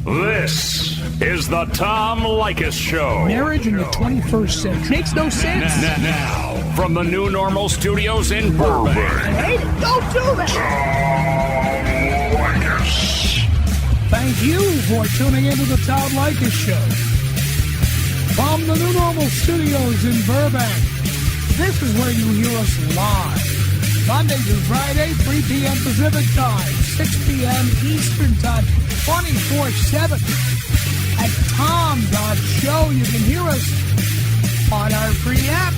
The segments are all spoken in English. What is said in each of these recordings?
This is the Tom Leykis Show. Marriage in the 21st century makes no sense. Now, from the New Normal Studios in Burbank. Hey, don't do that. Tom Leykis. Thank you for tuning into the Tom Leykis Show. From the New Normal Studios in Burbank. This is where you hear us live. Monday through Friday, 3 p.m. Pacific Time, 6 p.m. Eastern Time, 24/7 at tom.show. You can hear us on our free app.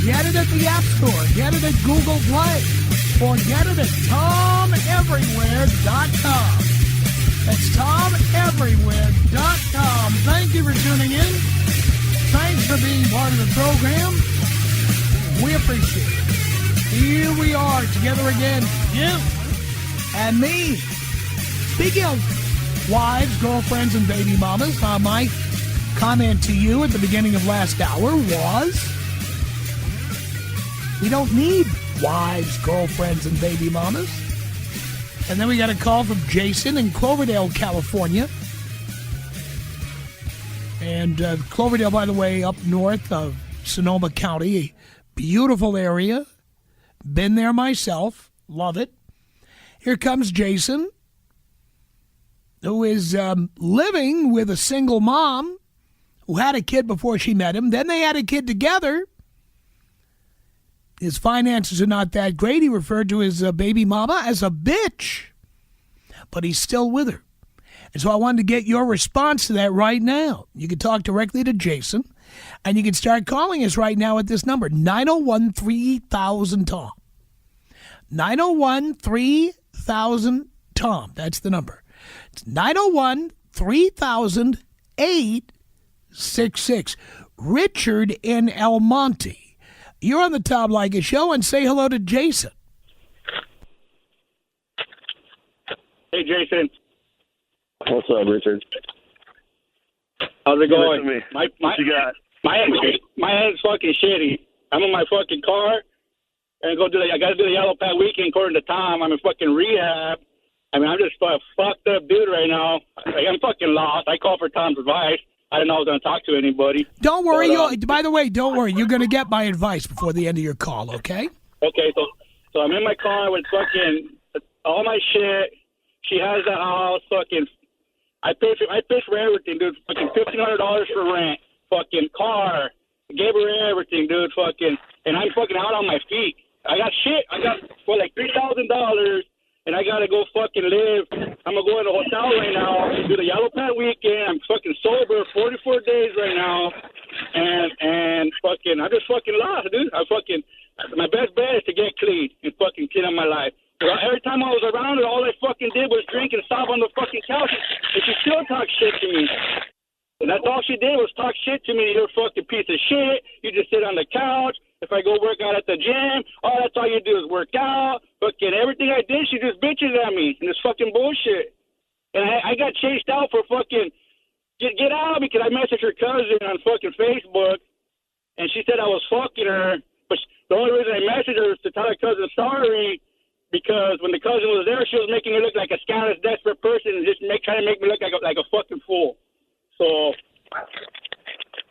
Get it at the App Store. Get it at Google Play. Or get it at tomeverywhere.com. That's tomeverywhere.com. Thank you for tuning in. Thanks for being part of the program. We appreciate it. Here we are together again, you and me. Speaking of wives, girlfriends, and baby mamas, my comment to you at the beginning of last hour was, we don't need wives, girlfriends, and baby mamas. And then we got a call from Jason in Cloverdale, California. And Cloverdale, by the way, up north of Sonoma County, a beautiful area. Been there myself. Love it. Here comes Jason, who is living with a single mom who had a kid before she met him. Then they had a kid together. His finances are not that great. He referred to his baby mama as a bitch. But he's still with her. And so I wanted to get your response to that right now. You can talk directly to Jason. And you can start calling us right now at this number, 901-3000-TOM. 901-3000-TOM. That's the number. It's 901-3000-866. Richard in El Monte. You're on the Tom Leykis Show, and say hello to Jason. Hey, Jason. What's up, Richard? How's it going? Me. What you got? My head's fucking shitty. I'm in my fucking car and I got to do the Yellow Pad weekend according to Tom. I'm in fucking rehab. I mean, I'm just a fucked up dude right now. I'm fucking lost. I called for Tom's advice. I didn't know I was going to talk to anybody. Don't worry. By the way, don't worry. You're going to get my advice before the end of your call, okay? Okay, so I'm in my car with fucking all my shit. She has the house, fucking. I paid for everything, dude. Fucking $1,500 for rent. Fucking car. Gave her everything, dude. Fucking. And I'm fucking out on my feet. I got shit. I got for like $3,000, and I gotta go fucking live. I'm gonna go in a hotel right now and do the Yellow Pad weekend. I'm fucking sober, 44 days right now, and fucking. I'm just fucking lost, dude. My best bet is to get clean and fucking clean up my life. Every time I was around her, all I fucking did was drink and sob on the fucking couch, and she still talks shit to me. And that's all she did was talk shit to me. You're a fucking piece of shit. You just sit on the couch. If I go work out at the gym, that's all you do is work out. Fucking everything I did, she just bitches at me. And it's fucking bullshit. And I got chased out for fucking get out because I messaged her cousin on fucking Facebook. And she said I was fucking her. But the only reason I messaged her was to tell her cousin sorry. Because when the cousin was there, she was making me look like a scandalous, desperate person and just trying to make me look like a fucking fool. So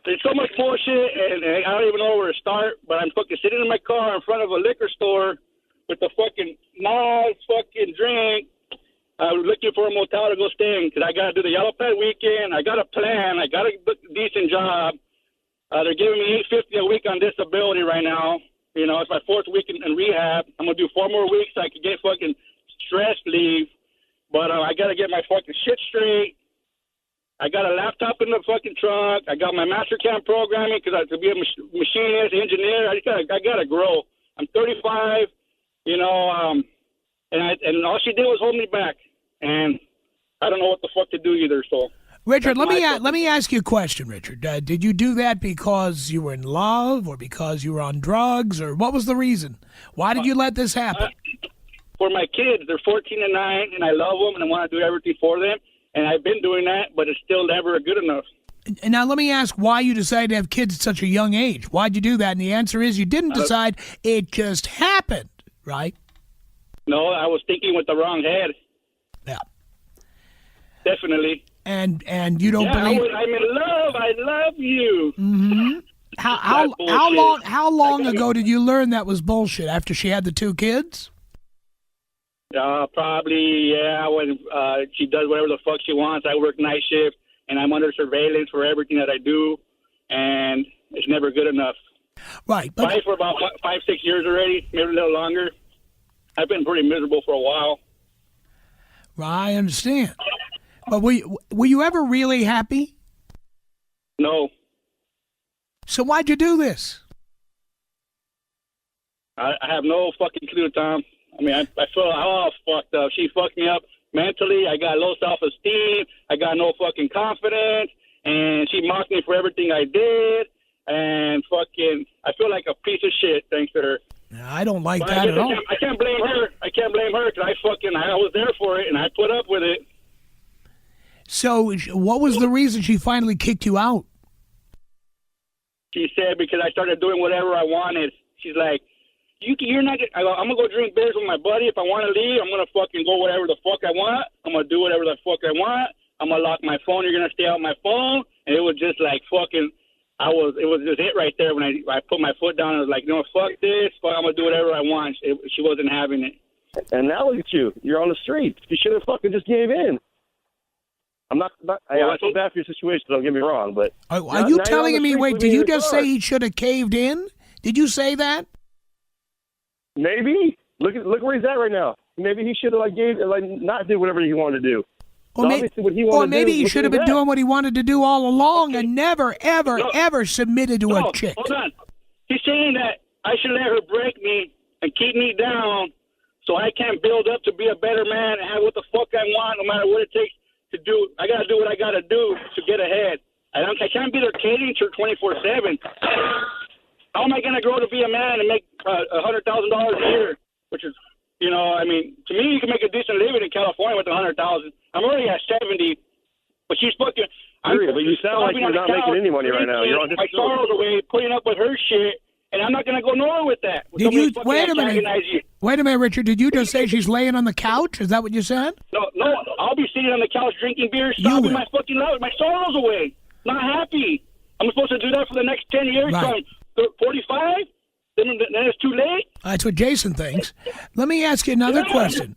there's so much bullshit, and I don't even know where to start. But I'm fucking sitting in my car in front of a liquor store with a fucking nice fucking drink. I'm looking for a motel to go stay in because I got to do the Yellow Pad weekend. I got a plan. I got a decent job. They're giving me $850 a week on disability right now. You know, it's my fourth week in rehab. I'm going to do 4 more weeks so I can get fucking stress leave. But I got to get my fucking shit straight. I got a laptop in the fucking trunk. I got my Mastercam programming because I have to be a machinist, engineer. I got to grow. I'm 35, you know, and all she did was hold me back. And I don't know what the fuck to do either, so. Richard, let me ask you a question, Richard. Did you do that because you were in love or because you were on drugs, or what was the reason? Why did you let this happen? For my kids. They're 14 and 9, and I love them, and I want to do everything for them. And I've been doing that, but it's still never good enough. And now let me ask why you decided to have kids at such a young age. Why'd you do that? And the answer is you didn't decide. It just happened, right? No, I was thinking with the wrong head. Yeah. definitely. And you don't believe? I'm in love. I love you. Mm-hmm. How long ago did you learn that was bullshit? After she had the 2 kids? Probably, yeah. When she does whatever the fuck she wants. I work night shift, and I'm under surveillance for everything that I do, and it's never good enough. Right. But for about 5-6 years already, maybe a little longer. I've been pretty miserable for a while. I understand. But were you ever really happy? No. So why'd you do this? I have no fucking clue, Tom. I mean, I feel all fucked up. She fucked me up mentally. I got low self-esteem. I got no fucking confidence. And she mocked me for everything I did. And fucking, I feel like a piece of shit thanks to her. I don't like that at all. I can't blame her. I can't blame her because I was there for it and I put up with it. So what was the reason she finally kicked you out? She said because I started doing whatever I wanted. She's like, you're not. I'm gonna go drink beers with my buddy. If I want to leave, I'm gonna fucking go whatever the fuck I want. I'm gonna do whatever the fuck I want. I'm gonna lock my phone. You're gonna stay out my phone. And it was just like fucking. It was just it right there when I put my foot down. I was like, no, fuck this. Fuck, I'm gonna do whatever I want. She wasn't having it. And now look at you. You're on the streets. You should have fucking just gave in. I feel bad for your situation. Don't get me wrong, but are you telling me? Wait, did you just say he should have caved in? Did you say that? Maybe. Look where he's at right now. Maybe he should have not do whatever he wanted to do. Or maybe he should have been doing what he wanted to do all along and never, ever submitted to a chick. Hold on. He's saying that I should let her break me and keep me down so I can build up to be a better man and have what the fuck I want no matter what it takes to do. I got to do what I got to do to get ahead. I can't be their catering to 24/7. How am I going to grow to be a man and make $100,000 a year? Which is, I mean, to me, you can make a decent living in California with $100,000. I'm already at 70, but she's fucking. But you sound like you're not making any money right now. You don't my sorrows away, putting up with her shit, and I'm not going to go nowhere with that. Did you wait a minute? Wait a minute, Richard. Did you just say she's laying on the couch? Is that what you said? No. I'll be sitting on the couch drinking beer, sobbing my fucking love, my sorrows away. Not happy. I'm supposed to do that for the next 10 years. Right. So I'm 45. Then it's too late. That's what Jason thinks. Let me ask you another question.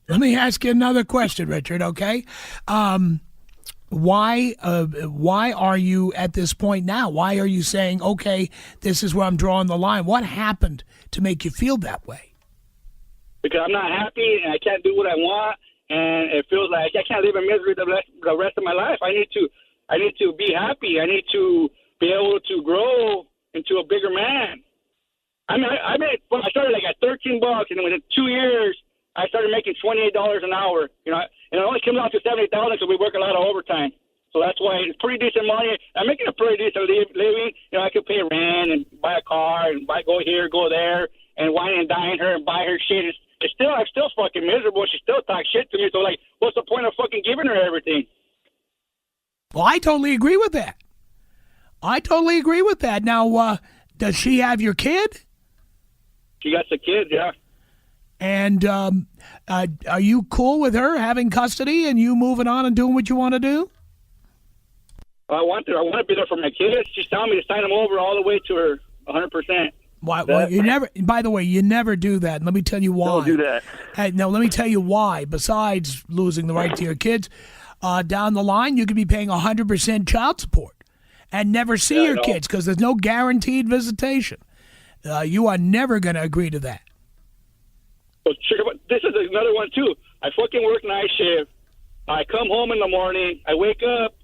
Richard, okay? Why are you at this point now? Why are you saying, okay, this is where I'm drawing the line? What happened to make you feel that way? Because I'm not happy and I can't do what I want, and it feels like I can't live in misery the rest of my life. I need to be happy. I need to be able to grow into a bigger man. I started like at $13, and then within 2 years, I started making $28 an hour. And it only comes out to $70,000 because we work a lot of overtime. So that's why it's pretty decent money. I'm making a pretty decent living. I could pay rent and buy a car and go here, go there, and wine and dine her and buy her shit. I'm still fucking miserable. She still talks shit to me. So what's the point of fucking giving her everything? Well, I totally agree with that. Now, does she have your kid? She got the kids, yeah. And are you cool with her having custody and you moving on and doing what you want to do? I want to be there for my kids. She's telling me to sign them over all the way to her 100%. Why? Well, you never. By the way, you never do that. And let me tell you why. Don't do that. Let me tell you why. Besides losing the right to your kids, down the line you could be paying 100% child support and never see your kids because there's no guaranteed visitation. You are never going to agree to that. But this is another one, too. I fucking work night shift. I come home in the morning. I wake up.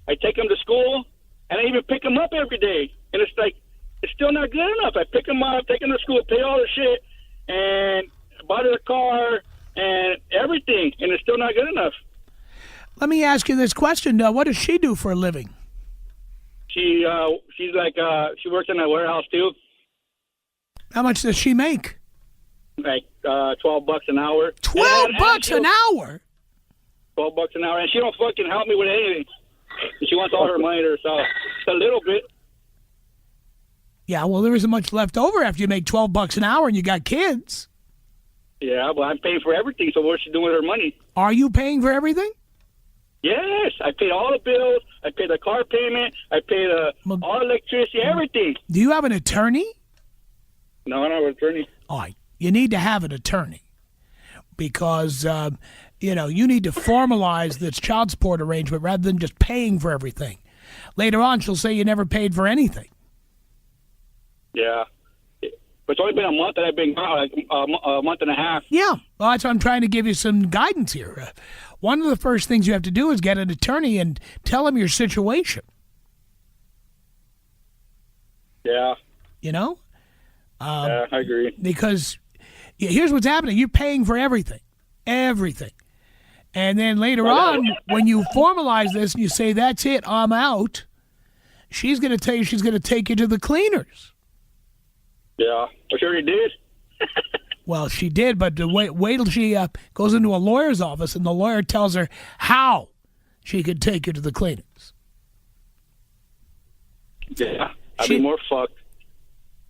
I take them to school. And I even pick them up every day. And it's like, it's still not good enough. I pick them up, take them to school, pay all the shit, and buy their car and everything. And it's still not good enough. Let me ask you this question. What does she do for a living? She's like, she works in a warehouse, too. How much does she make? Like $12 an hour. $12 an hour? $12 an hour, and she don't fucking help me with anything. She wants all her money to herself. A little bit. Yeah, well, there isn't much left over after you make $12 an hour and you got kids. Yeah, but I'm paying for everything, so what's she doing with her money? Are you paying for everything? Yes, I paid all the bills. I paid the car payment. I paid all electricity, everything. Do you have an attorney? No, I don't have an attorney. All right. You need to have an attorney because, you need to formalize this child support arrangement rather than just paying for everything. Later on, she'll say you never paid for anything. Yeah. But it's only been a month that I've been gone, like a month and a half. Yeah. Well, that's why I'm trying to give you some guidance here. One of the first things you have to do is get an attorney and tell him your situation. Yeah. Yeah, I agree. Because here's what's happening. You're paying for everything. Everything. And then later on, when you formalize this and you say, that's it, I'm out, she's going to tell you she's going to take you to the cleaners. Yeah. I sure he did. Well, she did, but wait till she goes into a lawyer's office and the lawyer tells her how she could take you to the cleaners. Yeah. I'd be more fucked.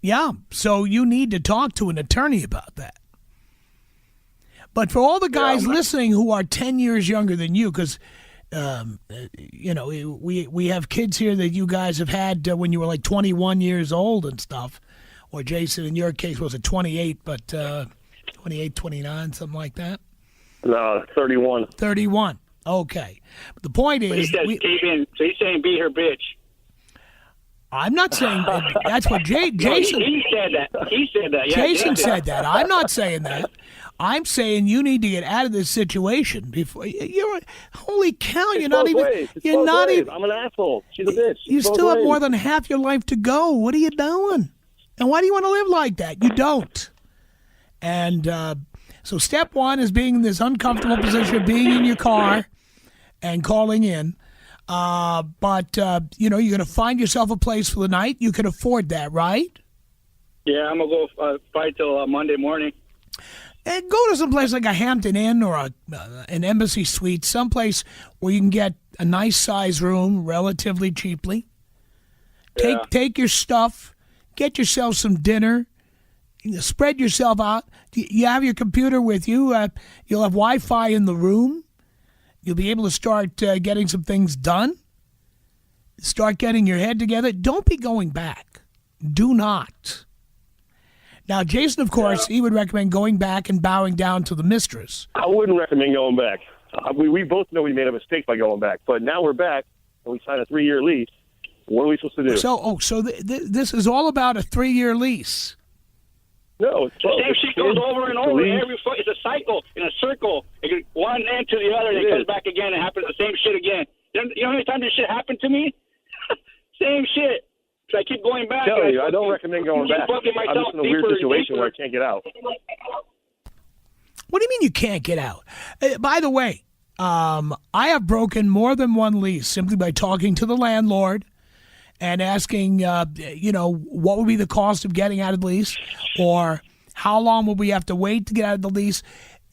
Yeah, so you need to talk to an attorney about that. But for all the guys listening who are 10 years younger than you, because, we have kids here that you guys have had when you were like 21 years old and stuff. Or Jason, in your case, was it 28, but 28, 29, something like that? No, 31. 31. Okay. But the point is... So he's saying be her bitch. I'm not saying that. That's what Jason... He said that. He said that. Yeah, Jason said that. I'm not saying that. I'm saying you need to get out of this situation before holy cow, you're not even I'm an asshole. She's a bitch. You still have more than half your life to go. What are you doing? And why do you want to live like that? You don't. And so step one is being in this uncomfortable position of being in your car and calling in. But you're going to find yourself a place for the night. You can afford that, right? Yeah, I'm going to go fight till Monday morning. And go to some place like a Hampton Inn or an Embassy Suite, someplace where you can get a nice size room relatively cheaply. Take your stuff, get yourself some dinner, spread yourself out. You have your computer with you. You'll have Wi-Fi in the room. You'll be able to start getting some things done. Start getting your head together. Don't be going back. Do not. Now, Jason, of course, he would recommend going back and bowing down to the mistress. I wouldn't recommend going back. We both know we made a mistake by going back, but now we're back and we signed a 3-year lease. What are we supposed to do? So this is all about a 3-year lease. No, it's the same shit goes over and over. It's a cycle in a circle. It goes one end to the other, and it comes back again and happens the same shit again. You know how many times this shit happened to me? Same shit. So I keep going back. I don't recommend going back. I'm just in a weird situation where I can't get out. What do you mean you can't get out? By the way, I have broken more than one lease simply by talking to the landlord and asking, what would be the cost of getting out of the lease, or how long will we have to wait to get out of the lease.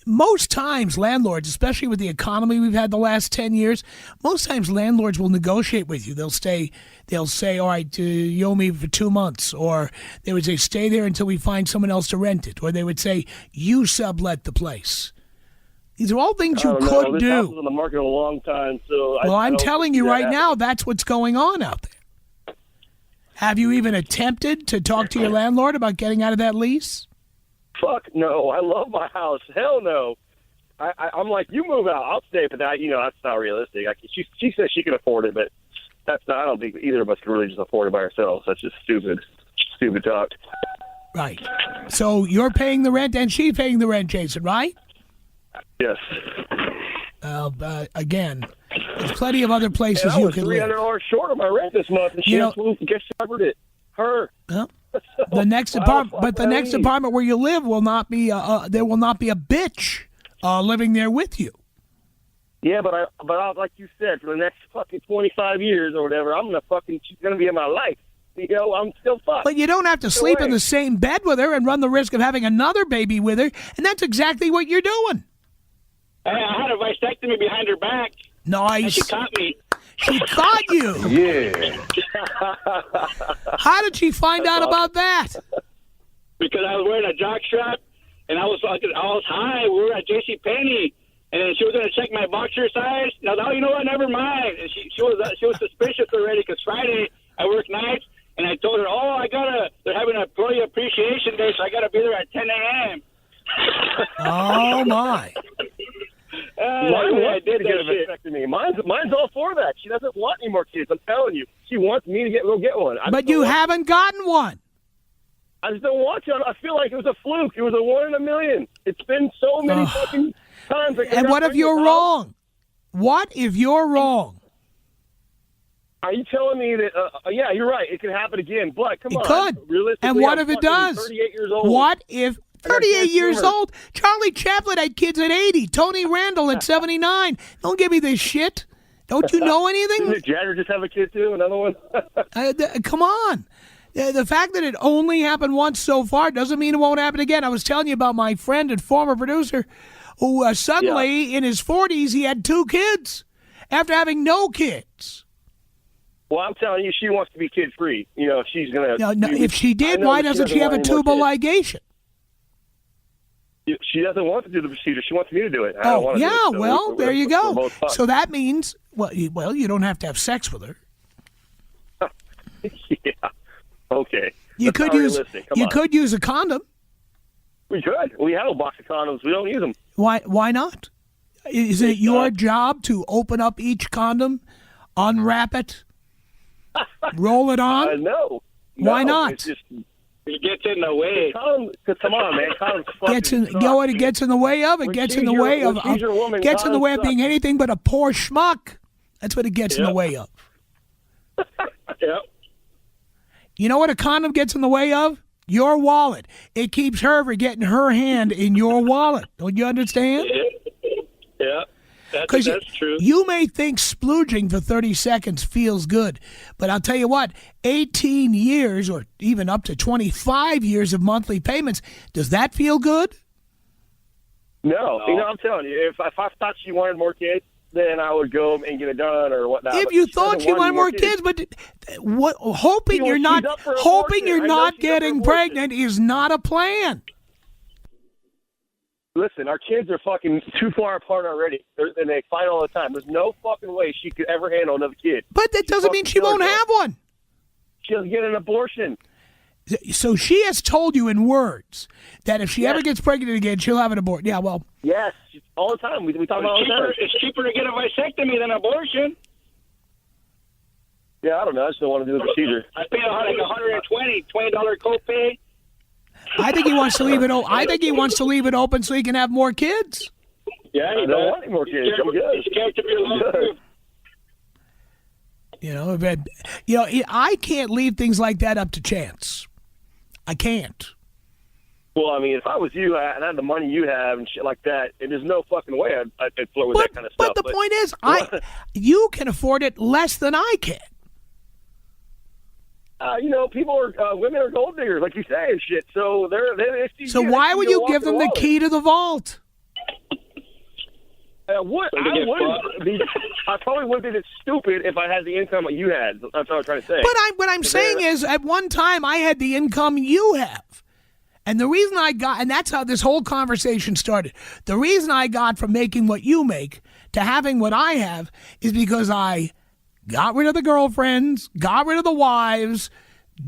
Most times landlords, especially with the economy we've had the last 10 years, most times landlords will negotiate with you. They'll say, all right, you owe me for 2 months. Or they would say, stay there until we find someone else to rent it. Or they would say, you sublet the place. These are all things you could this do. house was on the market a long time. So I'm telling you right now, that's what's going on out there. Have you even attempted to talk to your landlord about getting out of that lease? Fuck no. I love my house. Hell no. I'm like, you move out, I'll stay, but that's not realistic. She says she can afford it, but that's not. I don't think either of us can really just afford it by ourselves. That's just stupid talk. Right. So you're paying the rent and she's paying the rent, Jason, right? Yes. Again, there's plenty of other places you can live. $300 short on my rent this month, and she covered it. Her. Huh? The next apartment, but the next apartment where you live will not be. There will not be a bitch living there with you. Yeah, but I, like you said, for the next fucking 25 years or whatever, she's gonna be in my life. I'm still fucked. But you don't have to sleep in the same bed with her and run the risk of having another baby with her, and that's exactly what you're doing. I had a vasectomy behind her back. Nice. And she caught me. She caught you. Yeah. How did she find out about that? Because I was wearing a jock strap, and I was high. We were at JCPenney, And then she was going to check my boxer size. Now, you know what? Never mind. And she was suspicious already because Friday I work nights, and I told her, they're having an employee appreciation day, so I got to be there at 10 a.m. Oh, my. Mine wants did to get a vasectomy. Mine's all for that. She doesn't want any more kids. I'm telling you. She wants me to go get one. But you haven't gotten one. I just don't want to. I feel like it was a fluke. It was a 1 in a million. It's been so many fucking times. And what if you're wrong? What if you're wrong? Are you telling me that, yeah, you're right. It could happen again. But come on. It could. Realistically, And what I'm if it fucking does? 38 years old. What if 38 years tumor. old? Charlie Chaplin had kids at 80. Tony Randall at 79. Don't give me this shit. Don't you know anything? Didn't Jagger just have a kid too? Another one? Come on. The fact that it only happened once so far doesn't mean it won't happen again. I was telling you about my friend and former producer who suddenly in his 40s he had 2 kids after having no kids. Well, I'm telling you, she wants to be kid free. You know, she's gonna. No, if she did, why doesn't she have a tubal ligation? She doesn't want to do the procedure. She wants me to do it. I don't want to do it. So well, there you we're go. both fucked. So that means, you don't have to have sex with her. Yeah. Okay. You That's could not use realistic. Come on. could use a condom. We could. We have a box of condoms. We don't use them. Why not? Is it your job to open up each condom, unwrap it, roll it on? No. Why not? It's just, It gets in the way. come on, man. Condoms fucking Gets in, suck. you know what it gets in the way of? It When gets she's in the your- way when of she's your woman, gets in the condoms way of suck. being anything but a poor schmuck. That's what it gets in the Yep. way of. Yep. You know what a condom gets in the way of? Your wallet. It keeps her from getting her hand in your wallet. Don't you understand? Yeah. That's Because true. you may think splooging for 30 seconds feels good, but I'll tell you what, 18 years or even up to 25 years of monthly payments, does that feel good? No. You know, I'm telling you, if I thought she wanted more kids, then I would go and get it done or whatnot. If But you she thought doesn't she want wanted any more kids, but hoping you're not she's up for abortion. I know not she's up for getting abortion. pregnant is not a plan. Listen, our kids are fucking too far apart already, and they fight all the time. There's no fucking way she could ever handle another kid. But that doesn't mean she won't have one. She'll get an abortion. So she has told you in words that if she ever gets pregnant again, she'll have an abortion. Yeah, well, Yes, all the time. We talk about it all the time. It's cheaper to get a vasectomy than abortion. Yeah, I don't know. I just don't want to do the procedure. I pay like $120 copay. I think he wants to leave it. I think he wants to leave it open so he can have more kids. Yeah, I don't want any more kids. I'm good. It's scared to be alone. I can't leave things like that up to chance. I can't. Well, I mean, if I was you and I had the money you have and shit like that, and there's no fucking way I'd flirt with that kind of stuff. But the point is, you can afford it less than I can. People are women are gold diggers, like you say, and shit. So So why would you give them the key to the vault? I probably wouldn't be that stupid if I had the income that you had. That's what I'm trying to say. But what I'm saying is, at one time, I had the income you have. And the reason and that's how this whole conversation started. The reason I got from making what you make to having what I have is because I got rid of the girlfriends, got rid of the wives,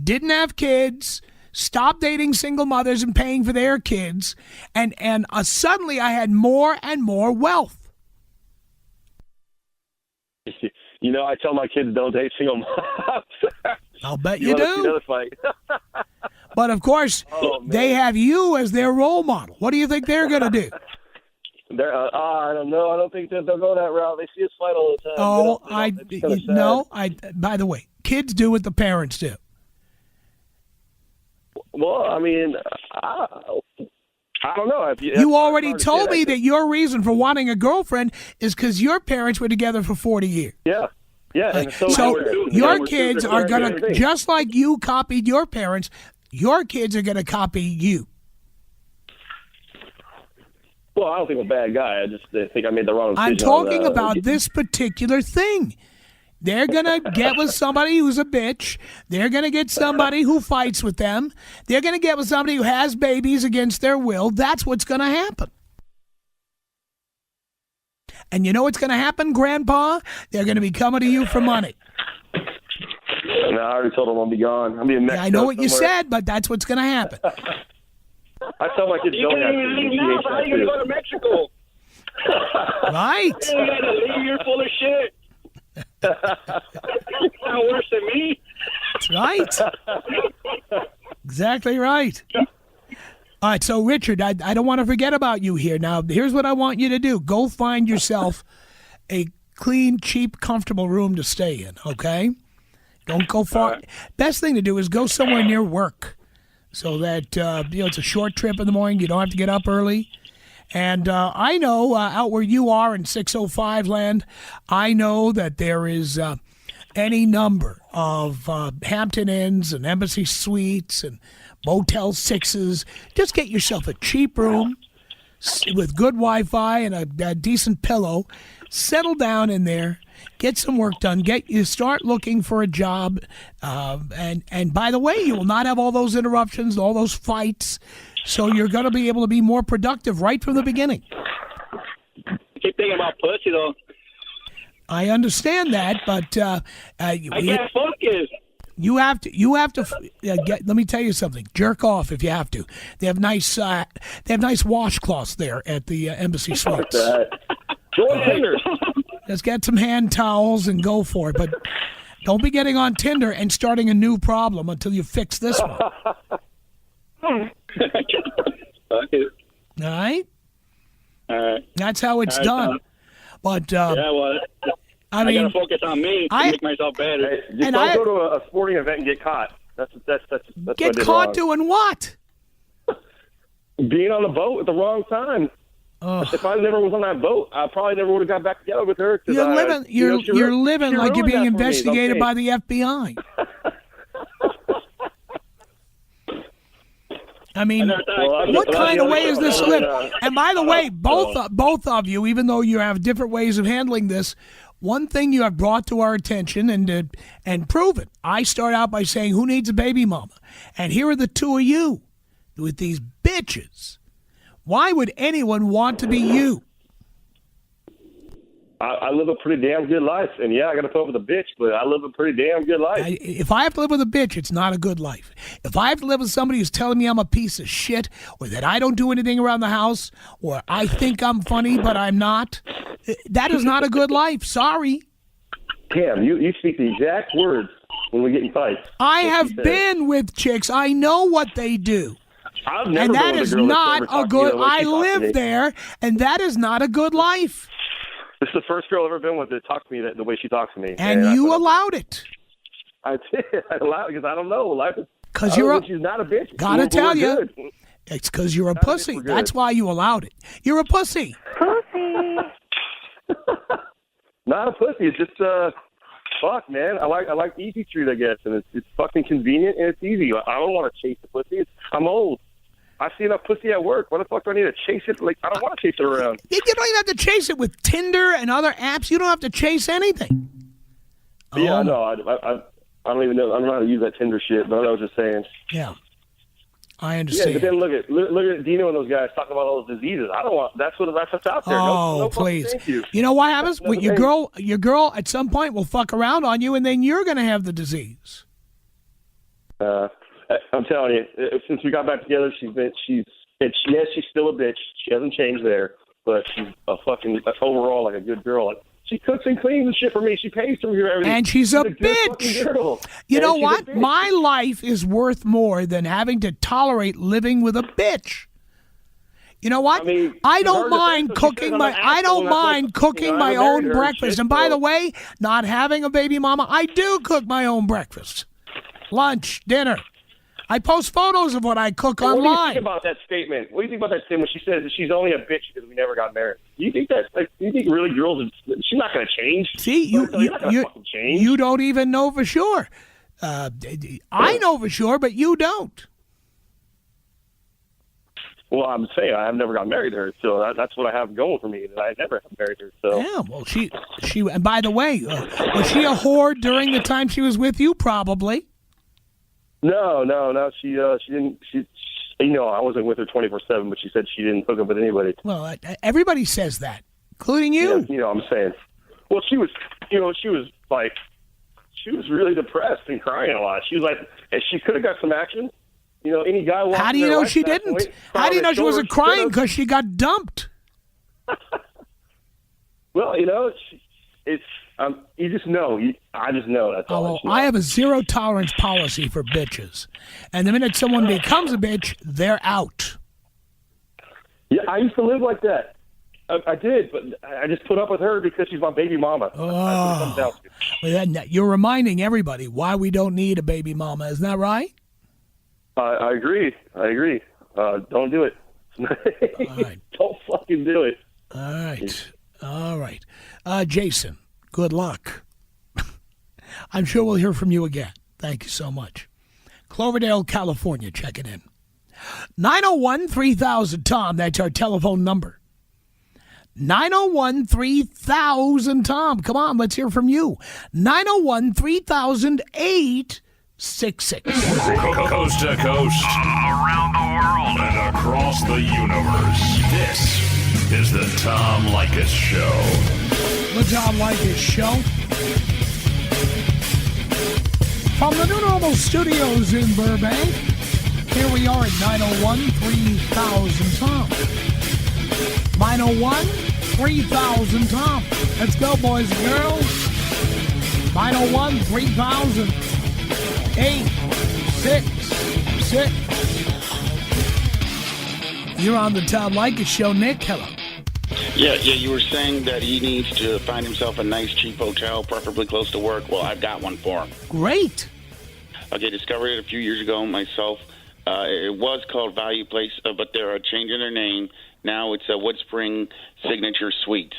didn't have kids, stopped dating single mothers and paying for their kids, and suddenly I had more and more wealth. I tell my kids don't date single moms. I'll bet you wanna see do. another fight. But of course, they have you as their role model. What do you think they're going to do? I don't know. I don't think that they'll go that route. They see us fight all the time. By the way, kids do what the parents do. Well, I mean, I don't know. You already told me that your reason for wanting a girlfriend is because your parents were together for 40 years. Yeah. Yeah. And So your kids are going to, just like you copied your parents, your kids are going to copy you. Well, I don't think I'm a bad guy. I just think I made the wrong decision. I'm talking about this particular thing. They're going to get with somebody who's a bitch. They're going to get somebody who fights with them. They're going to get with somebody who has babies against their will. That's what's going to happen. And you know what's going to happen, Grandpa? They're going to be coming to you for money. No, I already told them I'll be gone. I'll be in Mexico. I know what you somewhere. said, but that's what's going to happen. I tell my kids You don't can't have even to. leave now. How are you going to go to Mexico? Right. You got to leave. You're full of shit. Not worse than me. That's right. Exactly right. All right, so Richard, I don't want to forget about you here. Now, here's what I want you to do. Go find yourself a clean, cheap, comfortable room to stay in, okay? Don't go far. Best thing to do is go somewhere near work so that, it's a short trip in the morning. You don't have to get up early. And I know out where you are in 605 land, I know that there is any number of Hampton Inns and Embassy Suites and Motel 6s. Just get yourself a cheap room with good Wi-Fi and a decent pillow. Settle down in there. Get some work done. Start looking for a job. And by the way, you will not have all those interruptions, all those fights. So you're going to be able to be more productive right from the beginning. I keep thinking about pussy, though. I understand that, but I can't focus. you have to get. Let me tell you something. Jerk off if you have to. They have nice washcloths there at the Embassy Suites. Join Tinder. Just get some hand towels and go for it. But don't be getting on Tinder and starting a new problem until you fix this one. Okay. All right? All right. That's how it's All right, done. Tom. But Yeah, well, I I mean, gotta focus on me to make myself better. Hey, just And don't go to a sporting event and get caught. That's what I get did caught wrong. doing what? Being on the boat at the wrong time. If I never was on that boat, I probably never would have got back together with her. You're living. You're living like you're being investigated by the. the FBI. I mean, what kind of way is this live? And by the way, both of you, even though you have different ways of handling this, one thing you have brought to our attention and proven. I start out by saying, "Who needs a baby mama?" And here are the two of you with these bitches. Why would anyone want to be you? I live a pretty damn good life, and yeah, I got to put up with a bitch, but I live a pretty damn good life. If I have to live with a bitch, it's not a good life. If I have to live with somebody who's telling me I'm a piece of shit, or that I don't do anything around the house, or I think I'm funny but I'm not, that is not a good life. Sorry. Cam, you speak the exact words when we get in fights. I have been with chicks. I know what they do. I've never And that been with is a girl that's not ever a talked to me good. the way she I talked to live me. there, and that is not a good life. This is the first girl I've ever been with that talked to me the way she talks to me. And you allowed it. I did. I allowed it because I don't know. Life is. Because you're a. She's not a bitch. Gotta We're tell you, good. it's because you're a Not if pussy. we're good. That's why you allowed it. You're a pussy. Not a pussy. It's just fuck, man. I like easy street, I guess, and it's fucking convenient and it's easy. I don't want to chase the pussy. I'm old. I see enough pussy at work. Why the fuck do I need to chase it? Like I don't want to chase it around. You don't even have to chase it with Tinder and other apps. You don't have to chase anything. Yeah, I know. I don't even know. I don't know how to use that Tinder shit, but I was just saying. Yeah, I Yeah, understand. but then look at Dino and those guys talking about all those diseases. I don't want. That's what's out there. No fucking please. thank you. You know what happens? No, Well, your thanks. girl at some point will fuck around on you, and then you're going to have the disease. I'm telling you, since we got back together, she's still a bitch. She hasn't changed there, but she's a fucking overall like a good girl. Like, she cooks and cleans and shit for me. She pays for me for everything. And she's a good bitch. fucking girl. You And know she's a what? bitch. My life is worth more than having to tolerate living with a bitch. You know what? I mean, I don't her mind defense, she cooking says I'm my an I asshole, don't and that's mind like, cooking I my married own her breakfast. shit, And by so- the way, not having a baby mama, I do cook my own breakfast. Lunch, dinner. I post photos of what I cook What do you online. think about that statement? What do you think about that statement? She says that she's only a bitch because we never got married. Do you think that? Like, do you think really girls? She's not going to change. See, You're not gonna fucking change. you don't even know for sure. I know for sure, but you don't. Well, I'm saying I've never got married to her, so that's what I have going for me. That I never have married her. So Yeah, well, she. And by the way, was she a whore during the time she was with you? Probably. no. She didn't. She I wasn't with her 24/7, but she said she didn't hook up with anybody. Well, everybody says that. including you. You know what I'm saying? Well, she was really depressed and crying a lot. She was like, and she could have got some action. You know, any guy walking How do you their know life she at that didn't? point, How do you know on she his wasn't shoulder, crying because she got dumped? Well, you know, it's you just know. I just know. That's all. Oh, well, I have a zero tolerance policy for bitches, and the minute someone becomes a bitch, they're out. Yeah, I used to live like that. I did, but I just put up with her because she's my baby mama. Oh, well, then you're reminding everybody why we don't need a baby mama. Isn't that right? I agree. Don't do it. All right. Don't fucking do it. All right. Jason, good luck. I'm sure we'll hear from you again. Thank you so much. Cloverdale, California, checking in. 901-3000-TOM, that's our telephone number. 901-3000-TOM. Come on, let's hear from you. 901-3000-866. Coast to coast, around the world, and across the universe. This is the Tom Leykis Show. The Tom Leykis Show. From the New Normal Studios in Burbank, here we are at 901-3000-TOM. 901-3000-TOM. Let's go, boys and girls. 901-3000-866. You're on the Tom Leykis Show. Nick, hello. Yeah, you were saying that he needs to find himself a nice, cheap hotel, preferably close to work. Well, I've got one for him. Great. Okay, discovered it a few years ago myself. It was called Value Place, but they're changing their name. Now it's Woodspring Signature Suites.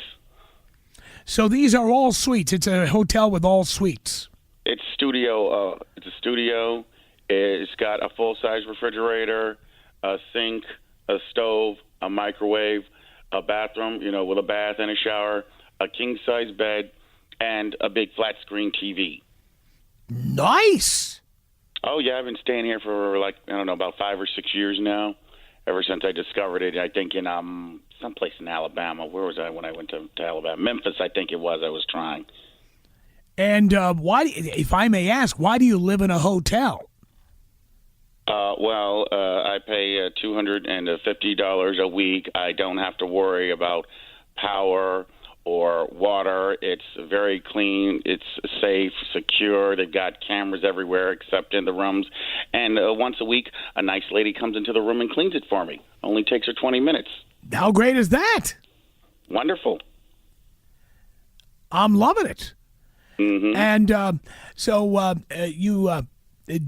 So these are all suites. It's a hotel with all suites. It's studio. It's a studio. It's got a full-size refrigerator, a sink, a stove, a microwave, a bathroom, with a bath and a shower, a king-size bed, and a big flat-screen TV. Nice. Oh, yeah, I've been staying here for, about 5 or 6 years now, ever since I discovered it, I think, in someplace in Alabama. Where was I when I went to Alabama? Memphis, I think it was. I was trying. And why, if I may ask, why do you live in a hotel? I pay $250 a week. I don't have to worry about power or water. It's very clean. It's safe, secure. They've got cameras everywhere except in the rooms. And once a week, a nice lady comes into the room and cleans it for me. Only takes her 20 minutes. How great is that? Wonderful. I'm loving it. Mm-hmm. And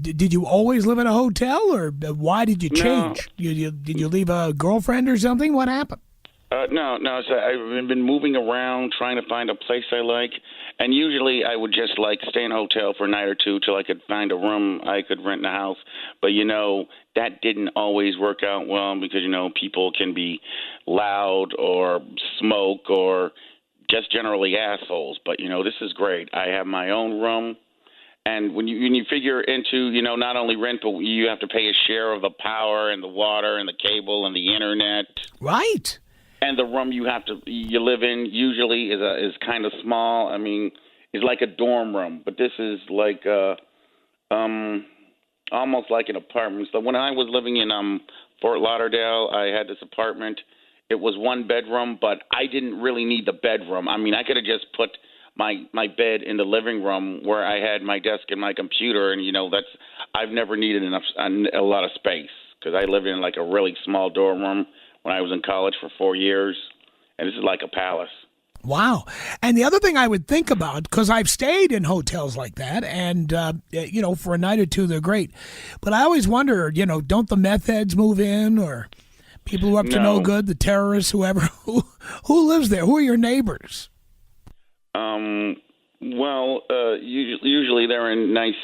did you always live in a hotel, or why did you change? No. Did you leave a girlfriend or something? What happened? No. So I've been moving around trying to find a place I like, and usually I would just stay in a hotel for a night or two till I could find a room I could rent in a house. But that didn't always work out well because people can be loud or smoke or just generally assholes. But this is great. I have my own room. And when you figure into, not only rent, but you have to pay a share of the power and the water and the cable and the internet. Right. And the room you live in usually is kind of small. I mean, it's like a dorm room, but this is like almost like an apartment. So when I was living in Fort Lauderdale, I had this apartment. It was one bedroom, but I didn't really need the bedroom. I mean, I could have just put my bed in the living room where I had my desk and my computer, and I've never needed a lot of space because I lived in a really small dorm room when I was in college for 4 years, and this is like a palace. Wow. And the other thing I would think about, because I've stayed in hotels like that, and, for a night or two, they're great. But I always wonder, don't the meth heads move in, or people who are up to no good, the terrorists, whoever, who lives there? Who are your neighbors? Usually they're in nice,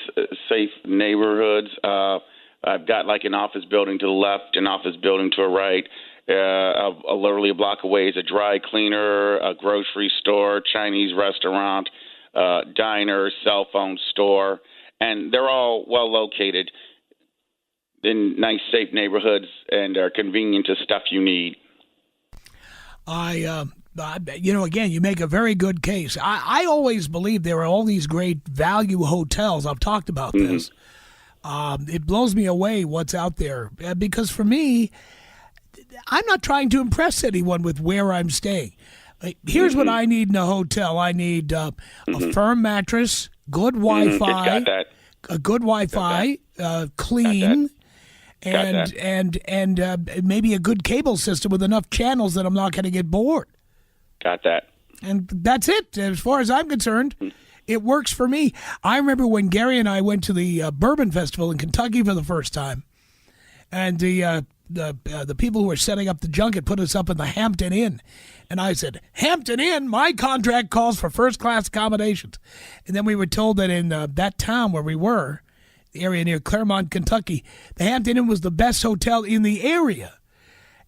safe neighborhoods. I've got an office building to the left, an office building to the right. Literally a block away is a dry cleaner, a grocery store, Chinese restaurant, diner, cell phone store, and they're all well located in nice, safe neighborhoods and are convenient to stuff you need. Again, you make a very good case. I always believed there were all these great value hotels. I've talked about this. It blows me away what's out there because for me, I'm not trying to impress anyone with where I'm staying. Here's what I need in a hotel. I need a firm mattress, good Wi-Fi, Got that. a good Wi-Fi, clean, and maybe a good cable system with enough channels that I'm not going to get bored. Got that. And that's it. As far as I'm concerned, it works for me. I remember when Gary and I went to the Bourbon Festival in Kentucky for the first time, and the people who were setting up the junket put us up in the Hampton Inn. And I said, Hampton Inn? My contract calls for first-class accommodations. And then we were told that in that town where we were, the area near Claremont, Kentucky, the Hampton Inn was the best hotel in the area.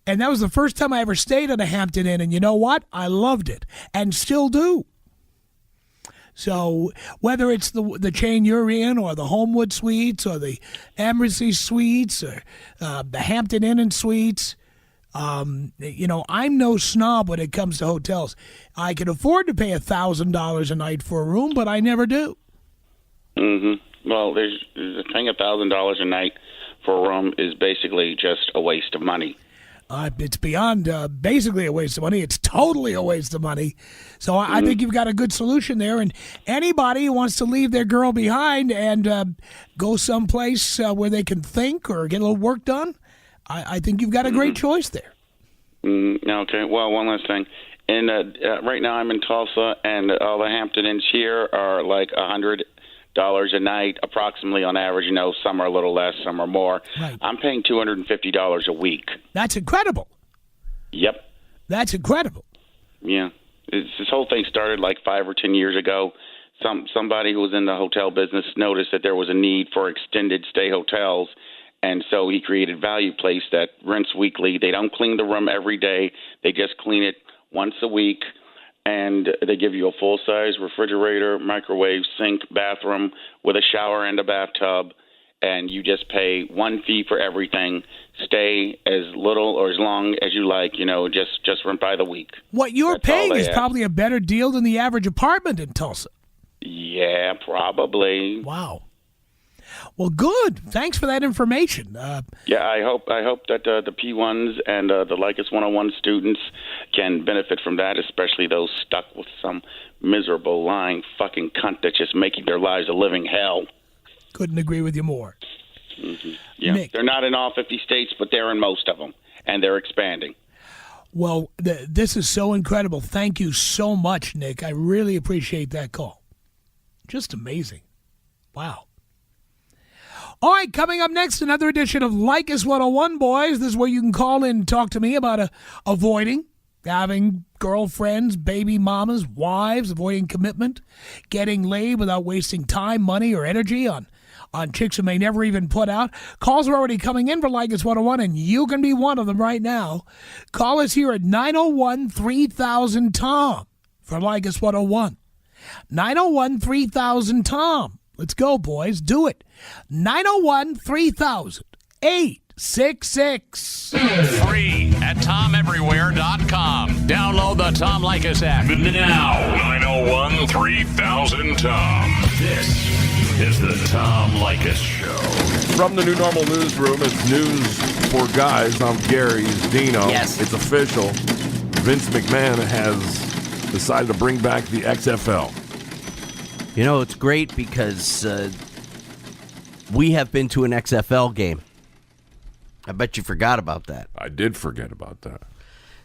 And that was the first time I ever stayed at a Hampton Inn. And you know what? I loved it and still do. So whether it's the chain you're in or the Homewood Suites or the Embassy Suites or the Hampton Inn and Suites, I'm no snob when it comes to hotels. I can afford to pay $1,000 a night for a room, but I never do. Mm-hmm. Well, there's the thing, $1,000 a night for a room is basically just a waste of money. It's beyond basically a waste of money. It's totally a waste of money. So I think you've got a good solution there. And anybody who wants to leave their girl behind and go someplace where they can think or get a little work done, I think you've got a great choice there. Okay. Well, one last thing. Right now I'm in Tulsa, and all the Hampton Inns here are like $100 a night, approximately on average. Some are a little less, some are more. Right. I'm paying $250 a week. That's incredible. Yep. That's incredible. Yeah. This whole thing started like 5 or 10 years ago. Somebody who was in the hotel business noticed that there was a need for extended stay hotels, and so he created Value Place that rents weekly. They don't clean the room every day. They just clean it once a week. And they give you a full-size refrigerator, microwave, sink, bathroom with a shower and a bathtub, and you just pay one fee for everything. Stay as little or as long as you like, just rent by the week. What you're That's all paying they is have. probably a better deal than the average apartment in Tulsa. Yeah, probably. Wow. Well, good. Thanks for that information. Yeah, I hope that the P1s and the Lycus 101 students can benefit from that, especially those stuck with some miserable, lying fucking cunt that's just making their lives a living hell. Couldn't agree with you more. Mm-hmm. Yeah, Nick. They're not in all 50 states, but they're in most of them, and they're expanding. Well, this is so incredible. Thank you so much, Nick. I really appreciate that call. Just amazing. Wow. All right, coming up next, another edition of Lycus 101, boys. This is where you can call in and talk to me about avoiding having girlfriends, baby mamas, wives, avoiding commitment, getting laid without wasting time, money, or energy on chicks who may never even put out. Calls are already coming in for Lycus 101, and you can be one of them right now. Call us here at 901-3000-TOM for Lycus 101. 901-3000-TOM. Let's go, boys. Do it. 901-3000-866. Free at TomEverywhere.com. Download the Tom Leykis app. Now, 901-3000-TOM. This is the Tom Leykis Show. From the New Normal newsroom, it's news for guys. I'm Gary. He's Dino. Yes. It's official. Vince McMahon has decided to bring back the XFL. It's great because we have been to an XFL game. I bet you forgot about that. I did forget about that.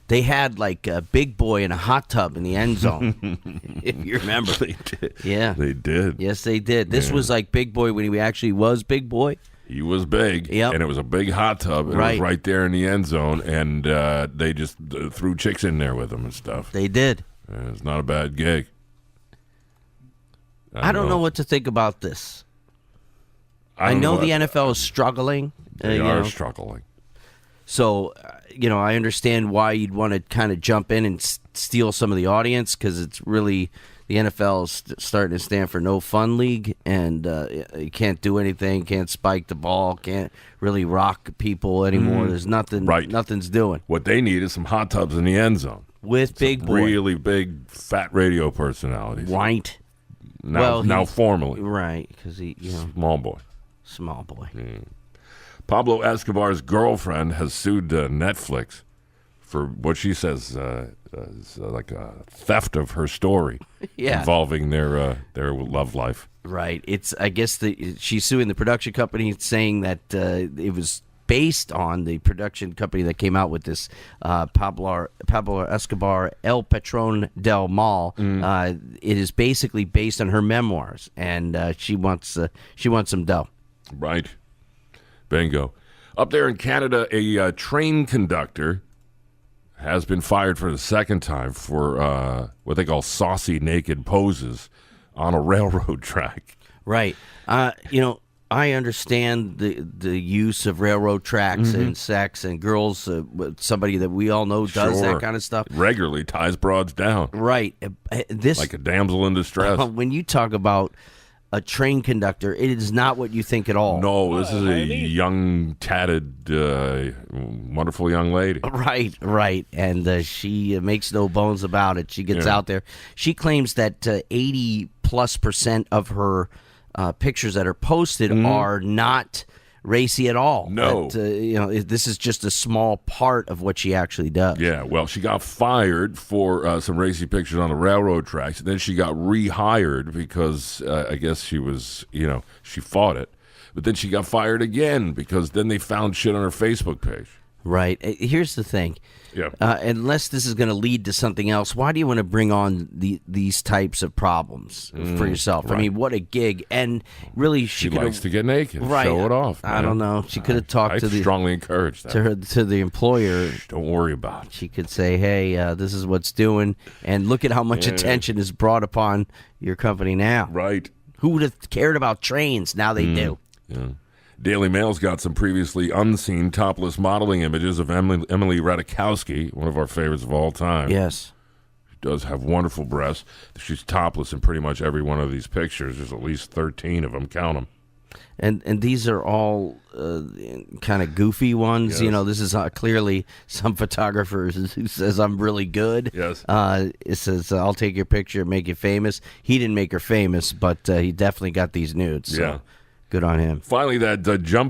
They had like a big boy in a hot tub in the end zone, if you remember. They did. Yeah. They did. Yes, they did. This was like Big Boy when he actually was Big Boy. He was big, Yep. and it was a big hot tub. And It was right there in the end zone, and they just threw chicks in there with him and stuff. They did. It's not a bad gig. I don't know what to think about this. I know the NFL is struggling. They are struggling. So, I understand why you'd want to kind of jump in and steal some of the audience because it's really the NFL is starting to stand for no fun league, and you can't do anything, can't spike the ball, can't really rock people anymore. There's nothing, Right. nothing's doing. What they need is some hot tubs in the end zone. with Big Boy. Really big, fat radio personalities. Right. Now formally. Right, because he, Small boy. Small boy. Pablo Escobar's girlfriend has sued Netflix for what she says is like a theft of her story involving their love life. Right. It's, I guess, she's suing the production company, saying that it was based on the production company that came out with this Pablo Escobar El Patron del Mal. It is basically based on her memoirs, and she wants some dough. Right. Bingo. Up there in Canada, a train conductor has been fired for the second time for what they call saucy naked poses on a railroad track. Right. I understand the use of railroad tracks and sex and girls. Somebody that we all know does that kind of stuff. Regularly ties broads down. Right. Like a damsel in distress. When you talk about a train conductor, it is not what you think at all. No, this is a young, tatted, wonderful young lady. Right. And she makes no bones about it. She gets out there. She claims that 80+% of her pictures that are posted are not racy at all. No. This is just a small part of what she actually does. Yeah, well, she got fired for some racy pictures on the railroad tracks, and then she got rehired because I guess she was, she fought it. But then she got fired again because then they found shit on her Facebook page. Right. Here's the thing. Yeah. Unless this is going to lead to something else, why do you want to bring on these types of problems for yourself? Right. I mean, what a gig! And really, she likes to get naked, right? Show it off. I don't know. She could have talked I strongly encourage that to the employer. Don't worry about it. She could say, "Hey, this is what's doing, and look at how much attention is brought upon your company now." Right. Who would have cared about trains? Now they do. Yeah. Daily Mail's got some previously unseen topless modeling images of Emily Ratajkowski, one of our favorites of all time. Yes. She does have wonderful breasts. She's topless in pretty much every one of these pictures. There's at least 13 of them. Count them. And these are all kind of goofy ones. Yes. This is clearly some photographer who says, I'm really good. Yes. It says, I'll take your picture and make you famous. He didn't make her famous, but he definitely got these nudes. So. Yeah. Good on him. Finally, that jump